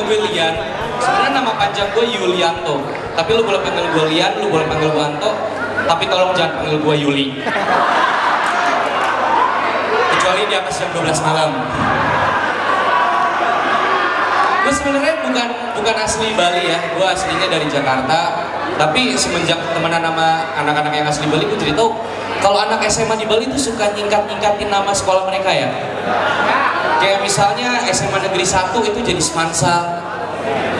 gue Lian. Sebenarnya nama panjang gue Yulianto. Tapi lu boleh panggil gue Lian, lu boleh panggil gue Anto. Tapi tolong jangan panggil gue Yuli. Kecuali di atas jam 12 malam. Gue sebenarnya bukan asli Bali ya. Gue aslinya dari Jakarta. Tapi semenjak temenan sama anak-anak yang asli Bali, gue jadi tahu kalau anak SMA di Bali tuh suka nyingkat-nyingkatin nama sekolah mereka ya. Kayak misalnya SMA Negeri 1 itu jadi Semansa,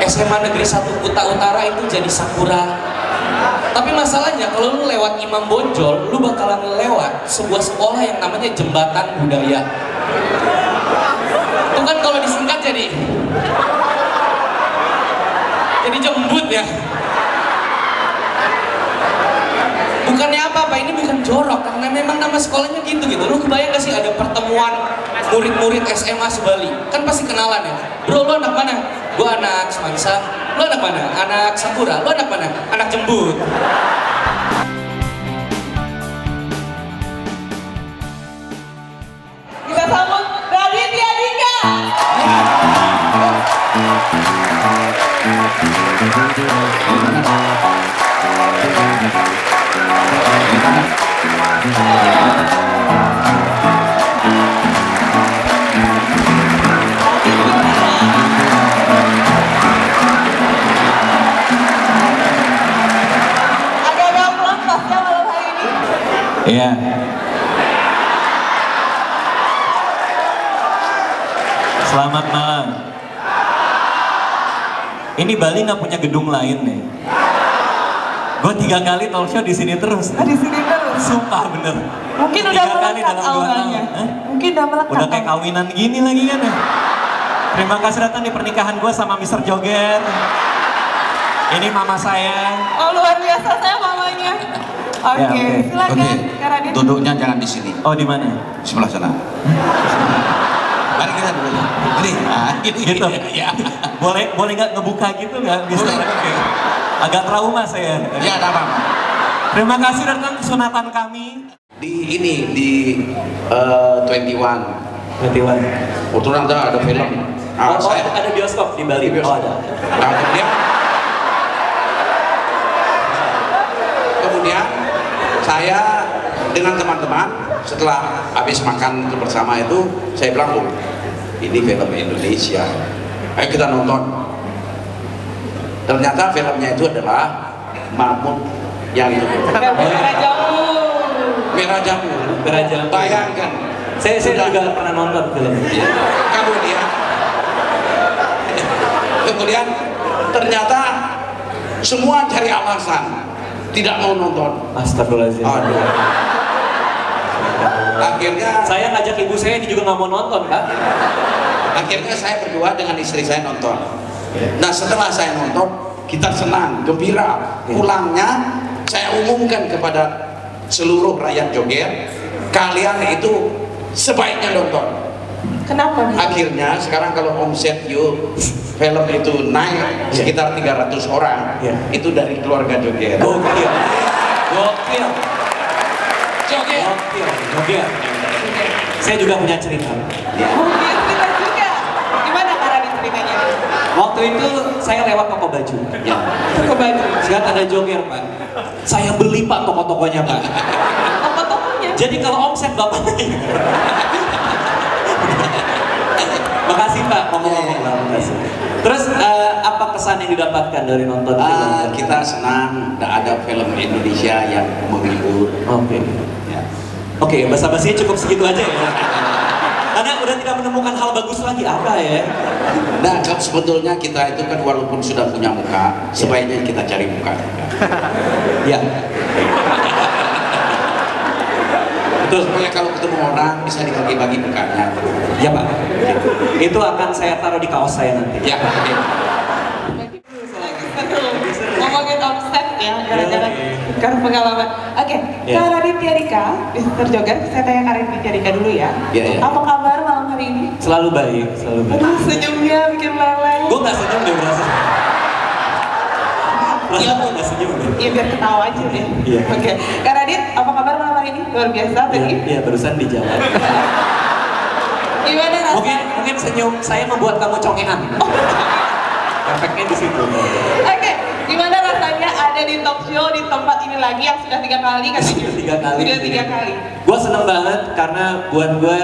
SMA Negeri 1 Kuta Utara itu jadi Sakura. Tapi masalahnya kalau lu lewat Imam Bonjol, lu bakalan lewat sebuah sekolah yang namanya Jembatan Budaya. Itu kan kalau disingkat jadi jembut ya. Bukannya apa-apa, ini bukan jorok, karena memang nama sekolahnya gitu. Lu kebayang gak sih ada pertemuan murid-murid SMA se-Bali? Kan pasti kenalan ya. Bro, lu anak mana? Gua anak Semansa. Lu anak mana? Anak Sakura. Lu anak mana? Anak Jembut. Kita sambut Raditya Dika. Agak gamblang pasnya malam hari ini. Iya. Selamat malam. Ini Bali nggak punya gedung lain nih. Gue 3 kali talk show di sini terus. Di sini terus. Sumpah bener. Mungkin udah melekat auranya. Mungkin udah melekat. Udah kayak kawinan gini lagi kan ya. Terima kasih datang di pernikahan gue sama Mr. Joget. Ini mama saya. Oh luar biasa, saya mamanya. Oke, silakan. Kak Radit. Duduknya jangan di sini. Oh di mana? Di sebelah sana. Mari kita dulu. Ini, Gitu. Ya. Boleh nggak ngebuka gitu nggak? Bisa. Oke. Agak trauma saya. Ya, ada apa? Terima kasih datang ke sunatan kami. Di 21. Kebetulan ada film. Oh, ada bioskop di Bali. Oh ada. Nah, kemudian saya dengan teman-teman setelah habis makan bersama itu saya bilang, oh, ini film Indonesia, ayo kita nonton. Ternyata filmnya itu adalah Mahmud yang itu Merah Jambu. Merah Jambu. Bayangkan, Saya juga pernah nonton film. Kemudian ternyata semua cari alasan tidak mau nonton. Astagfirullahaladzim. Aduh. Akhirnya Saya ngajak ibu saya, ini juga nggak mau nonton, Pak. Akhirnya saya berdua dengan istri saya nonton. Nah setelah saya nonton, kita senang, gembira. Pulangnya saya umumkan kepada seluruh rakyat Joget, kalian itu sebaiknya nonton. Kenapa? Akhirnya sekarang kalau omset film itu naik sekitar 300 orang, itu dari keluarga Joget. Gokil. Saya juga punya cerita. Mungkin cerita juga. Gimana Kak Radit ceritanya? Waktu itu saya lewat toko baju. Toko baju. Lihat ada Joget, Pak. Saya beli, Pak, toko-tokonya, Pak. Toko-tokonya. Jadi kalau omset Bapak Makasih Pak, ngomong-ngomong Pak, makasih. Terus apa kesan yang didapatkan dari nonton film? Kita senang ada film Indonesia yang menghibur. Oke. Ya. Oke, basa-basinya cukup segitu aja ya. Karena udah tidak menemukan hal bagus lagi apa ya. Nah, sebetulnya kita itu kan walaupun sudah punya muka, sebaiknya kita cari muka. Ya. Betul, supaya kalau ketemu orang bisa dibagi-bagi mukanya. Ya Pak. Itu akan saya taruh di kaos saya nanti. Ya, oke. Ngomongin omset ya, gara-gara karena pengalaman. Oke, Kak Raditya Dika, Mr. Joget, saya tanya Kak Raditya Dika dulu ya. Apa kabar malam hari ini? Selalu baik, selalu baik. Aduh, senyumnya bikin meleleh. Gue nggak senyum deh berasa. Iya, gue nggak senyum deh. Iya, biar ketawa aja deh. Iya. Oke, Kak Radit, apa kabar malam hari ini? Luar biasa tadi. Iya, barusan dijawab. Gimana rasanya? Mungkin senyum saya membuat kamu congean. Efeknya di situ. Oke, gimana rasanya ada di talk show di tempat ini lagi yang sudah 3 kali kan? Sudah 3 kali. Sudah 3 kali. Gue seneng banget karena buat gue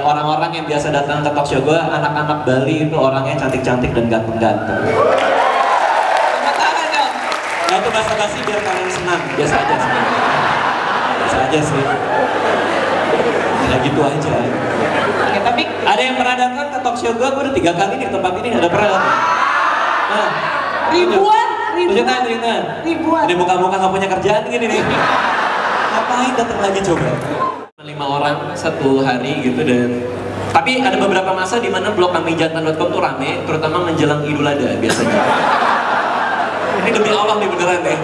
orang-orang yang biasa datang ke talk show gue, anak-anak Bali itu orangnya cantik-cantik dan ganteng-ganteng. Tepuk tangan dong. Nah itu basa-basi biar kalian senang, biasa aja sih. Biasa aja sih. Ya gitu aja. Oke, tapi Ada yang pernah datang ke talk show gue udah 3 kali di tempat ini, ada pernah datang. Nah, ribuan. Ribuan. Ini muka-muka gak punya kerjaan gini nih. Ngapain datang lagi coba? 5 orang satu hari gitu dan tapi ada beberapa masa di mana blog kambingjantan.com tuh rame, terutama menjelang Idul Adha biasanya. Ini demi Allah nih beneran deh.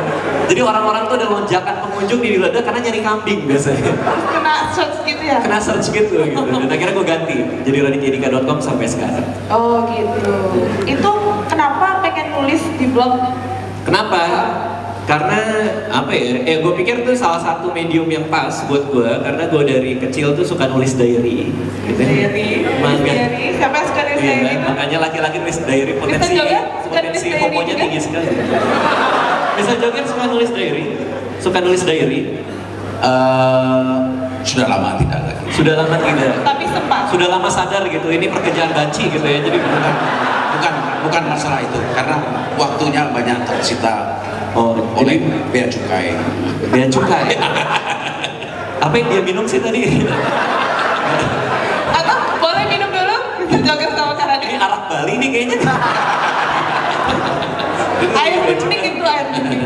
Jadi orang-orang tuh ada lonjakan pengunjung di Idul Adha karena nyari kambing biasanya. Kena search gitu ya? Kena search gitu. Dan akhirnya gue ganti jadi radityaedika.com sampai sekarang. Oh gitu. Itu kenapa pengen nulis di blog? Kenapa? Karena apa ya? Gue pikir tuh salah satu medium yang pas buat gue karena gue dari kecil tuh suka nulis diary. Gitu. Diary. Siapa yang suka nulis diary? Iya, makanya laki-laki nulis diary potensi homonya tinggi sekali. Bisa Joget suka nulis diary. Sudah lama tidak lagi. Sudah lama tidak. Tapi sempat. Sudah lama sadar gitu. Ini pekerjaan banci gitu ya. Jadi bukan masalah itu karena waktunya banyak tersita oleh bea cukai. Bea cukai. Apa yang dia minum sih tadi? Atau boleh minum dulu? Bisa Joget sama Kak Ini arak Bali nih kayaknya. Air bening itu air bening.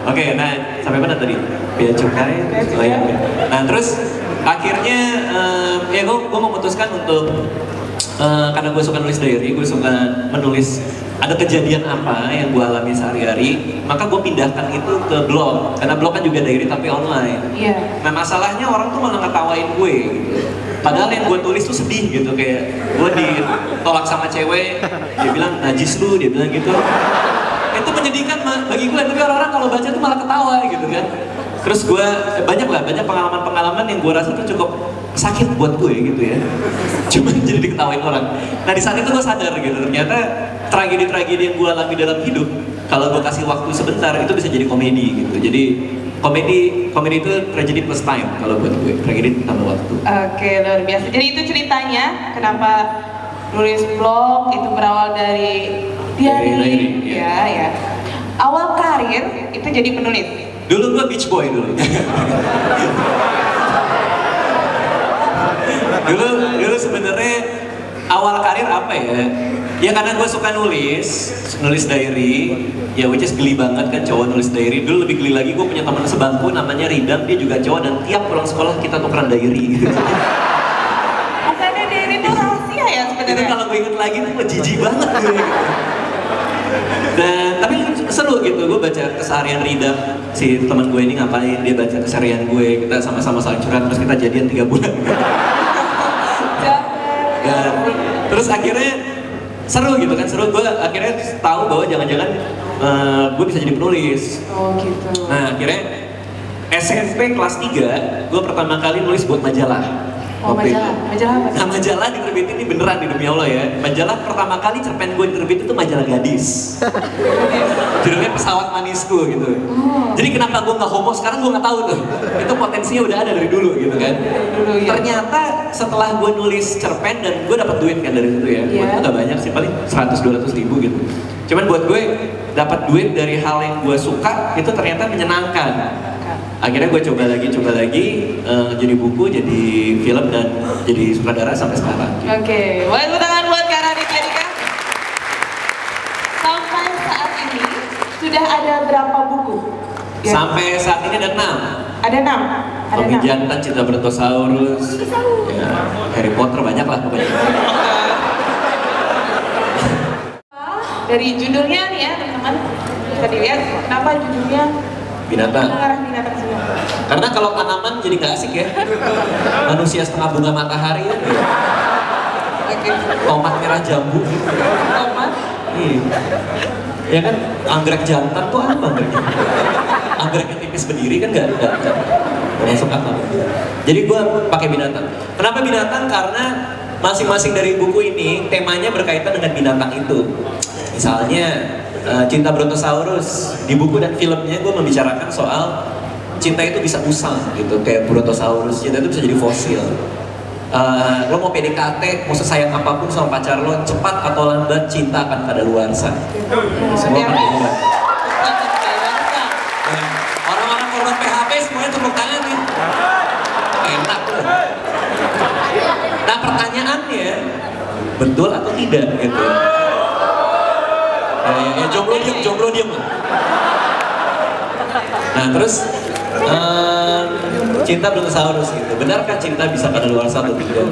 Oke, nah sampai mana tadi? Bea cukai. Oh iya. Nah terus akhirnya ya gue memutuskan untuk karena gue suka nulis diary, gue suka menulis ada kejadian apa yang gue alami sehari-hari, maka gue pindahkan itu ke blog karena blog kan juga diary tapi online. Iya. Nah masalahnya orang tuh malah ngetawain gue gitu. Padahal yang gue tulis tuh sedih gitu, kayak gue ditolak sama cewek, dia bilang najis lu, dia bilang gitu. Itu menyedihkan bagi gue, tapi orang-orang kalau baca tuh malah ketawa gitu kan. Terus gue banyak pengalaman-pengalaman yang gue rasa tuh cukup sakit buat gue gitu ya. Cuma jadi diketawain orang. Nah di saat itu gue sadar gitu, ternyata tragedi-tragedi yang gue alami dalam hidup, kalau gue kasih waktu sebentar itu bisa jadi komedi gitu. Jadi komedi itu tragedi plus time kalau buat gue, tragedi tambah waktu. Oke, luar biasa. Jadi itu ceritanya kenapa nulis blog itu berawal dari diary. Ya. Awal karir itu jadi penulis. Dulu gue beach boy dulu. dulu sebenarnya awal karir apa ya? Ya karena gue suka nulis diary, ya which is geli banget kan cowok nulis diary. Dulu lebih geli lagi, gue punya teman sebangku namanya Ridam, dia juga cowok dan tiap pulang sekolah kita tukeran diary. Bukannya diary itu rahasia ya sebenarnya? Itu kalau gue inget lagi tuh jijik banget gue. Dan tapi seru gitu, gue baca keseharian Ridam, si teman gue ini ngapain, dia baca keseharian gue, kita sama-sama saling curhat, terus kita jadian 3 bulan. Dan terus akhirnya seru gitu kan, gue akhirnya tahu bahwa jangan-jangan gue bisa jadi penulis. Oh gitu. Nah akhirnya SMP kelas 3 gue pertama kali nulis buat majalah. Oh majalah apa? Nah majalah diterbitin ini beneran di demi Allah ya. Majalah pertama kali cerpen gue diterbitin itu majalah gadis. Judulnya Pesawat Manisku gitu. Jadi kenapa gue nggak homo sekarang gue nggak tahu tuh. Itu potensinya udah ada dari dulu gitu kan. Ternyata setelah gue nulis cerpen dan gue dapat duit kan dari situ ya. Buat gue nggak banyak sih, paling 100-200 ribu gitu. Cuman buat gue dapat duit dari hal yang gue suka itu ternyata menyenangkan. Akhirnya gue coba lagi jadi buku, jadi film dan jadi sutradara sampai sekarang. Oke, boleh tepuk tangan buat Kak Radityaedika. Sampai saat ini sudah ada berapa buku? Ya. Sampai saat ini ada 6. Ada 6. Kambingjantan, Cinta Brontosaurus, ya, Harry Potter banyak lah pokoknya. Dari judulnya nih ya teman-teman bisa dilihat kenapa judulnya binatang. Binatang semua. Karena kalau tanaman jadi gak asik ya. Manusia setengah bunga matahari ya. Oke. Tomat merah jambu. Tomat. Iya. Ya kan anggrek jantan tuh apa anggreknya? Anggrek yang tipis berdiri kan nggak masuk akal. Jadi gue pakai binatang. Kenapa binatang? Karena masing-masing dari buku ini temanya berkaitan dengan binatang itu. Misalnya Cinta Brontosaurus, di buku dan filmnya gue membicarakan soal cinta itu bisa usang gitu, kayak Brontosaurus, cinta itu bisa jadi fosil. Lo mau PDKT, mau sesayang apapun sama pacar lo, cepat atau lambat cinta akan kadaluarsa. Semua kan gitu. Orang-orang korban PHP semuanya tepuk tangan nih. Enak loh. Nah pertanyaannya, betul atau tidak gitu? Ya jomblo diem. Nah terus cinta Brontosaurus gitu. Benarkah cinta bisa kadaluarsa atau tidak?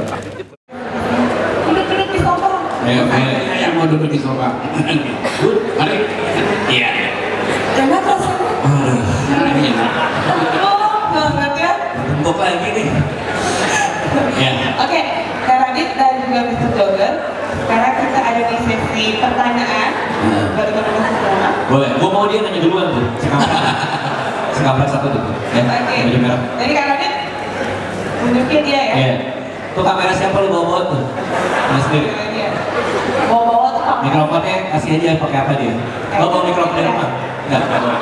Duduk di sofa. Ayo mau duduk di sofa. Mari. Iya. Enak rasanya. Enak. Oh, banget ya. Tembok lagi nih. Ya. Oke, Kak Radit dan juga Mr. Jogger, sekarang kita ada di sesi pertanyaan buat teman-teman semua. Boleh, gua mau dia nanya duluan tuh. Sekampret satu tuh. Ya, Oke. baju merah. Jadi Kak Radit tunjukin dia ya. Iya. Tuh kamera siapa lu bawa tuh? Mas sendiri. Dia. Bawa-bawa tuh apa? Mikrofonnya kasih aja pakai apa dia? Lo bawa mikrofon dari rumah? Enggak, enggak bawa.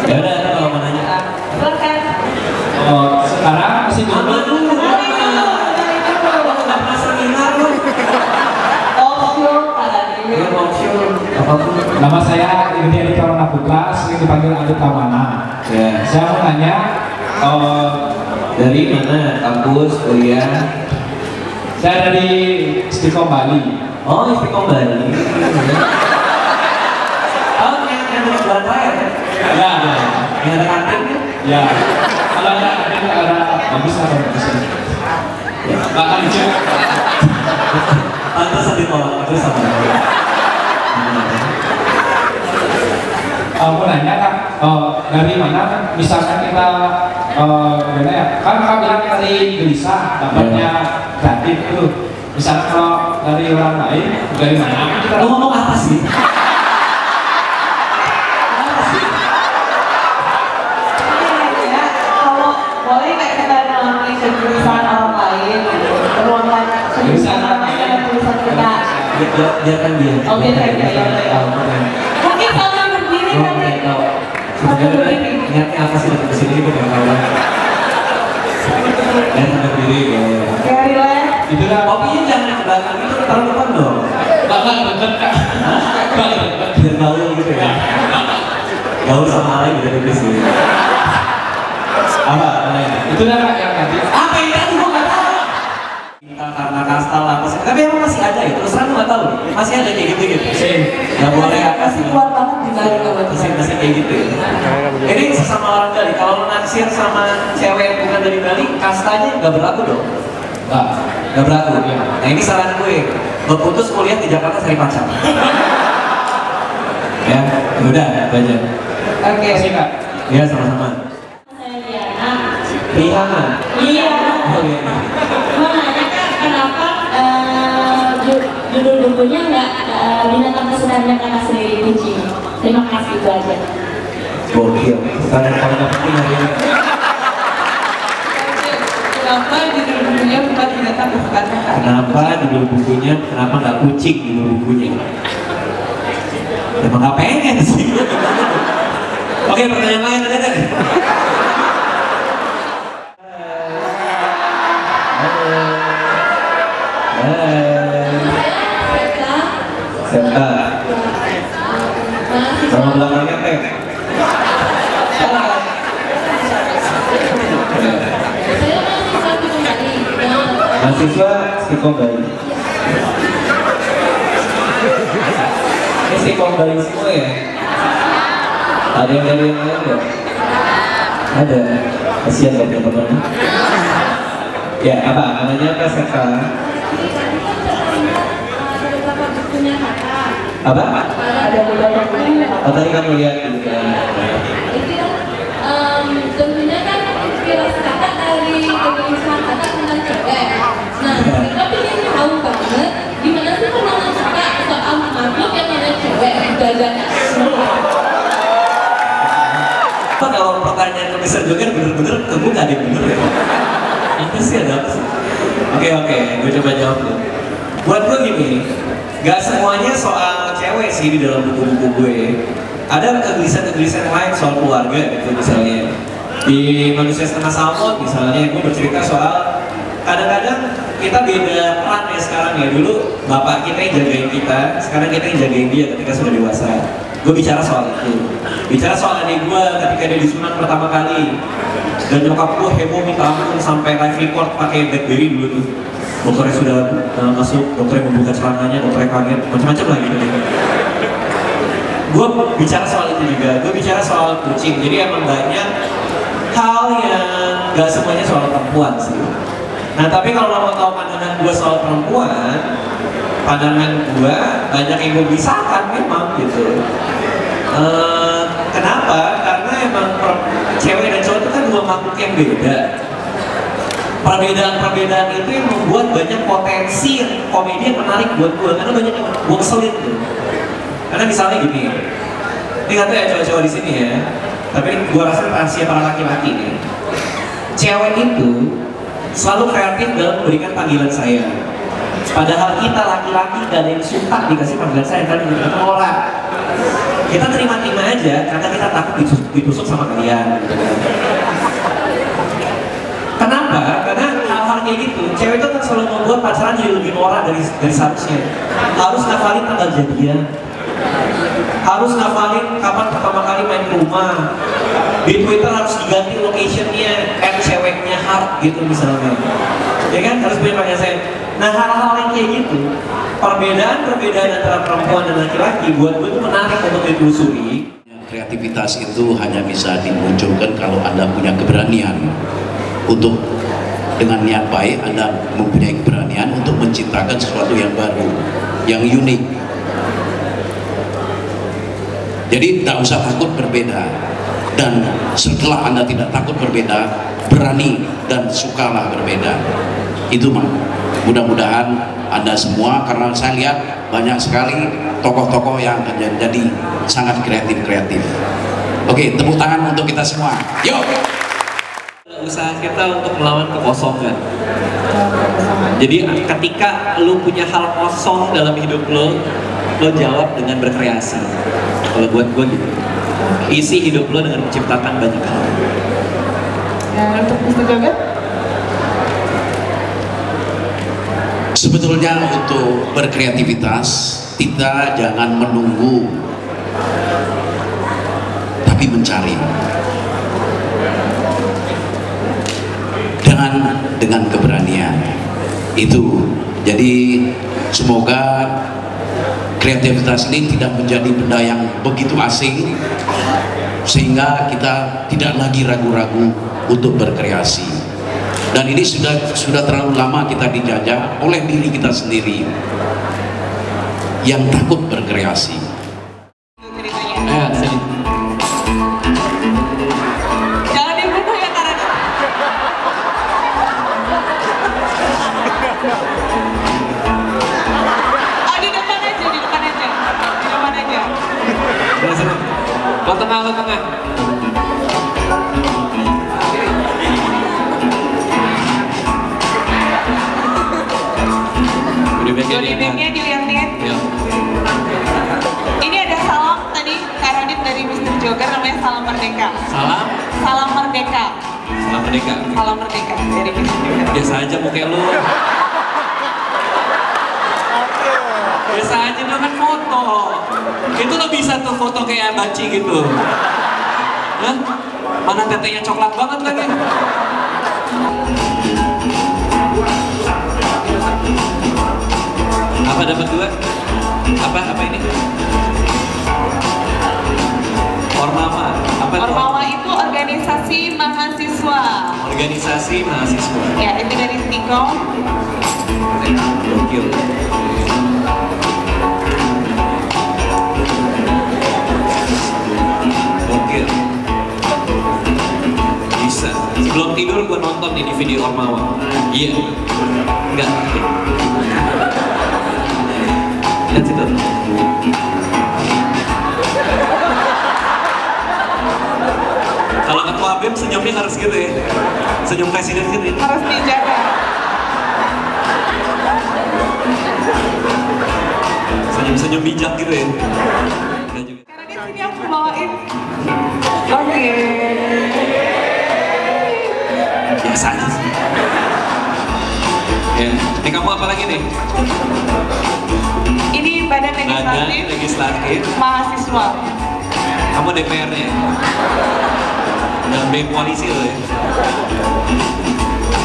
Ya udah, kalau mau nanya. Silakan. Oh, sekarang masih Mama dulu. Nggak pernah seminar lu. Ya mau show apapun. nama saya Irdi Adi Karona Putra, sering dipanggil Adi Pramana. Ya. Saya mau nanya, Dari mana? Kampus, kuliah? saya dari Istiqomah Bali. Oh, Istiqomah Bali. Oh, yang dari Jalan Raya kan? Ya, Yang ada kantin kan? ya. Kalau ada bagus atau bagus ini? Nggak akan dicek. Pantas ditolak terus sama dia. Mau nanya Kak, dari mana kan? Misalkan kita, gimana ya? Kan Kakak bilang dari gelisah, dapatnya kreatif itu. Misalkan kalau dari orang lain, dari mana? Kita Lo ngomong apa sih? Ya, kalau boleh nggak kita mengalami kegelisahan orang lain, meluangkan kegelisahan orang lain dalam tulisan kita. Biarkan dia. Oh, biarkan dia, ya, ya. Tahu, kan? Mungkin sambil berdiri Lo nanti. nggak tahu. Sambil Sebenarnya berdiri. niatnya apa sih datang ke sini gue nggak tahu. Dan sambil diri ya. Oke, relax. itulah Kopinya jangan ke belakang itu, taruh depan dong. bakal deket Kak. Bakal deket. Biar bau gitu ya. Gaul sama lain udah di sini. Apa? Itulah Kak yang tadi. Apa yang tadi gue nggak tahu. Karena kastal apa sih? Tapi emang masih ada ya. Terus terang nggak tahu. Masih ada kayak gitu gitu. Nggak boleh apa sih? Kuat banget di balik kalau Masih kayak gitu. Ini sesama orang Bali. Kalau lo naksir sama cewek yang bukan dari Bali, kastanya nggak berlaku dong. Nggak berlaku. Nah ini saran gue. Lo putus kuliah di Jakarta cari pacar. Ya, udah itu aja. Oke. Kasih Kak. Ya sama-sama. Saya Diana. Rihanna. Iya. Oh iya. Mau nanya Kak, kenapa judul bukunya nggak binatang kesukaannya Kakak sendiri kucing? Terima kasih, itu aja. Gokil. Karena kalau nggak penting hari ini. Kenapa judul bukunya bukan binatang kesukaan kakak? Kenapa judul bukunya? Kenapa nggak kucing judul bukunya? Emang nggak pengen sih. Oke, pertanyaan lain ada nggak? Senta. Nama belakangnya Teh. Mahasiswa Istiqomah Bali. Ini Istiqomah Bali semua ya? Ada yang dari yang lain nggak? Ada. Kasihan loh teman-teman. Ya apa? Namanya apa sekarang? Apa? Ada beberapa bukunya. Oh tadi kamu lihat gitu kan? Tentunya kan inspirasi kakak dari kegelisahan kakak tentang cewek. Nah, kita ingin tahu banget gimana sih pandangan kakak soal makhluk yang ada cewek gagahnya. Apa kalau pertanyaan ke Mr. Joker bener-bener temu gak ada yang bener ya? Apa sih ada apa sih? Oke, gue coba jawab deh. Buat gue gini, gak semuanya soal cewek sih di dalam buku-buku gue. Ada kegelisahan-kegelisahan lain soal keluarga gitu misalnya. Di Manusia Setengah Salmon misalnya, gue bercerita soal kadang-kadang kita beda peran ya sekarang ya. Dulu bapak kita yang jagain kita, sekarang kita yang jagain dia ketika sudah dewasa. Gue bicara soal itu. Bicara soal adik gue ketika dia disunat pertama kali. Dan nyokap gue heboh minta ampun sampai live record pakai BlackBerry dulu tuh. Dokternya sudah masuk, dokternya membuka celananya, dokternya kaget, macam-macam lah gitu. Gue bicara soal itu juga. Gue bicara soal kucing. Jadi emang banyak hal yang gak semuanya soal perempuan sih. Nah tapi kalau lo mau tahu pandangan gue soal perempuan, pandangan gue banyak yang gue bisahkan memang gitu. Kenapa? Karena emang cewek dan cowok itu kan dua makhluk yang beda. Perbedaan-perbedaan itu yang membuat banyak potensi komedi yang menarik buat gue, karena banyak yang gue keselin tuh. Karena misalnya gini, ini nggak tahu ya cowok-cowok di sini ya, tapi gue rasa rahasia para laki-laki nih. Cewek itu selalu kreatif dalam memberikan panggilan saya. Padahal kita laki-laki gak ada yang suka dikasih panggilan saya, kan kita tolak. Kita terima-terima aja karena kita takut ditusuk sama kalian. Kenapa? Karena hal-hal kayak gitu, cewek itu kan selalu membuat pacaran jadi lebih norak dari seharusnya. Harus ngafalin tanggal jadian, harus ngafalin kapan pertama kali main ke rumah. Di Twitter harus diganti locationnya, ceweknya heart gitu misalnya. Ya kan, harus punya panggilan saya. Nah hal-hal yang kayak gitu, perbedaan antara perempuan dan laki-laki buat gue itu menarik untuk ditelusuri. Kreativitas itu hanya bisa dimunculkan kalau Anda punya keberanian untuk dengan niat baik. Anda mempunyai keberanian untuk menciptakan sesuatu yang baru, yang unik. Jadi tidak usah takut berbeda, dan setelah Anda tidak takut berbeda, berani dan sukalah berbeda. Itu mah mudah-mudahan Anda semua, karena saya lihat banyak sekali tokoh-tokoh yang jadi sangat kreatif. Oke, tepuk tangan untuk kita semua. Yuk! Usaha kita untuk melawan kekosongan. Jadi ketika lu punya hal kosong dalam hidup lo jawab dengan berkreasi. Kalau buat gue gitu, isi hidup lo dengan menciptakan banyak hal. Ya, untuk Mr. Joget? Sebetulnya untuk berkreativitas, kita jangan menunggu, tapi mencari. Dengan keberanian. Itu. Jadi semoga kreativitas ini tidak menjadi benda yang begitu asing, sehingga kita tidak lagi ragu-ragu untuk berkreasi. Dan ini sudah terlalu lama kita dijajah oleh diri kita sendiri yang takut berkreasi. Jangan dibunuh ya karena di depan aja. Lo tengah. Duduknya dilihat-lihat. Ini ada salam tadi Karodit dari Mr. Joger, namanya Salam Merdeka. Salam Merdeka. Salam Merdeka dari Mr. Joger. Biasa aja muka lu. Biasa aja lu kan foto. Itu lo bisa tuh foto kayak banci gitu. Hah? Mana tetenya coklat banget lagi. Apa dapat dua? Apa ini? Ormawa. Apa itu? Ormawa itu organisasi mahasiswa. Ya, itu dari Stikom. Gokil. Bisa. Sebelum tidur gue nonton nih di video Ormawa. Iya. Enggak. Lihat situ. Kalau ketua BEM senyumnya harus gitu ya. Senyum presiden gitu ya. Harus dijaga. Senyum-senyum bijak gitu ya. Karena di sini aku bawain. Oke. Biasa aja sih. Ya, ini kamu apa lagi nih? Ini Badan Legislatif Mahasiswa. Kamu DPR-nya? Dalam BEM koalisi loh ya.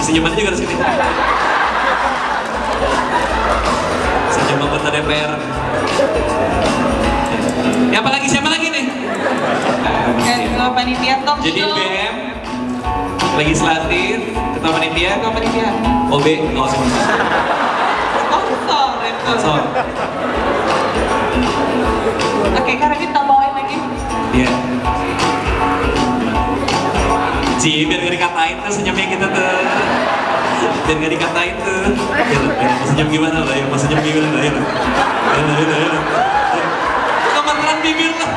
Senyuman juga di sini. Senyum anggota DPR. Ya, apa lagi? Siapa lagi nih? Ketua Panitia Talk Show. Jadi BEM, Legislatif, Ketua Panitia, OB, nggak usah. Sponsor itu. Sponsor. Oke, karena kita bawain lagi. Iya. Ci, biar gak dikatain tuh senyumnya kita tuh. Biar gak dikatain tuh. Ya, mau senyum gimana lah ya? Mau senyum gimana lah ya? Ayo. Kementerian bibir lah.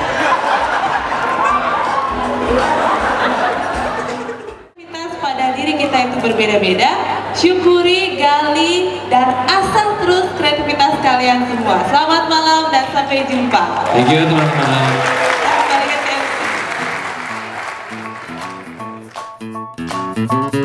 Pada diri kita itu berbeda-beda, syukuri, gali, dan asah terus kreativitas kalian semua. Selamat malam dan sampai jumpa. Thank you teman-teman. Kembali ke